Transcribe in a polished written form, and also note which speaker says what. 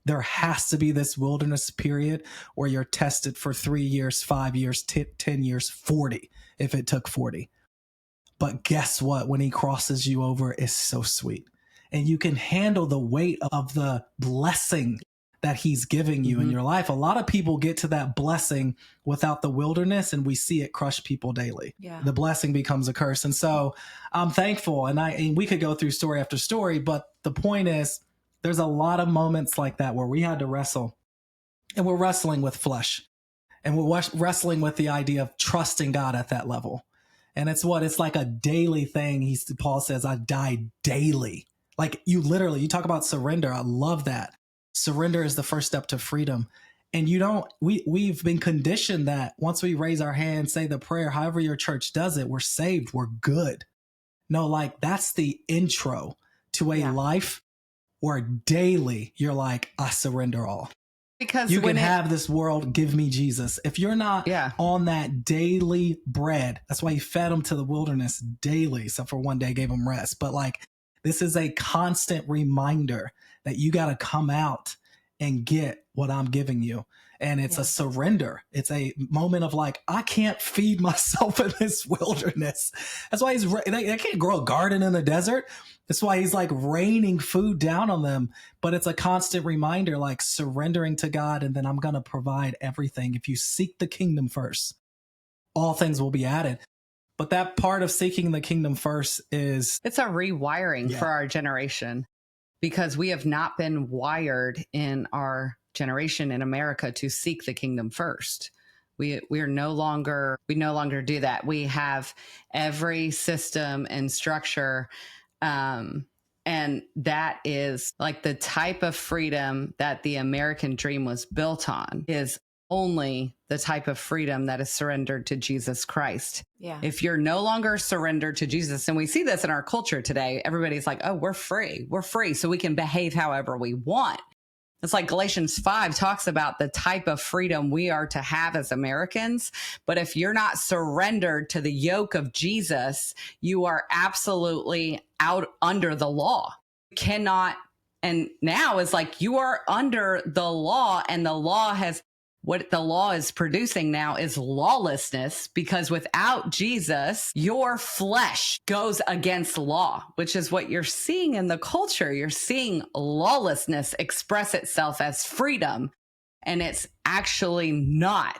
Speaker 1: There has to be this wilderness period where you're tested for 3 years, 5 years, 10 years, 40, if it took 40. But guess what? When he crosses you over, it's so sweet. And you can handle the weight of the blessing that he's giving you in your life. A lot of people get to that blessing without the wilderness, and we see it crush people daily.
Speaker 2: Yeah.
Speaker 1: The blessing becomes a curse. And so I'm thankful. And we could go through story after story, but the point is, there's a lot of moments like that where we had to wrestle, and we're wrestling with flesh, and we're wrestling with the idea of trusting God at that level. And it's like a daily thing. Paul says, I die daily. Like you talk about surrender. I love that. Surrender is the first step to freedom. And we've been conditioned that once we raise our hand, say the prayer, however your church does it, we're saved, we're good. No, like that's the intro to a life where daily you're like, I surrender all.
Speaker 2: Because
Speaker 1: you can have this world, give me Jesus. If you're not on that daily bread, that's why he fed them to the wilderness daily, except for one day gave them rest. But like, this is a constant reminder that you got to come out and get what I'm giving you. And it's a surrender. It's a moment of like, I can't feed myself in this wilderness. That's why they can't grow a garden in the desert. That's why he's like raining food down on them. But it's a constant reminder, like surrendering to God. And then I'm going to provide everything. If you seek the kingdom first, all things will be added. But that part of seeking the kingdom first it's
Speaker 2: a rewiring for our generation, because we have not been wired in our generation in America to seek the kingdom first. We no longer do that. We have every system and structure, and that is like the type of freedom that the American dream was built on is only the type of freedom that is surrendered to Jesus Christ.
Speaker 3: Yeah.
Speaker 2: If you're no longer surrendered to Jesus, and we see this in our culture today, everybody's like, oh, we're free, so we can behave however we want. It's like Galatians 5 talks about the type of freedom we are to have as Americans. But if you're not surrendered to the yoke of Jesus, you are absolutely out under the law. You cannot. And now it's like you are under the law, and what the law is producing now is lawlessness, because without Jesus, your flesh goes against law, which is what you're seeing in the culture. You're seeing lawlessness express itself as freedom, and it's actually not.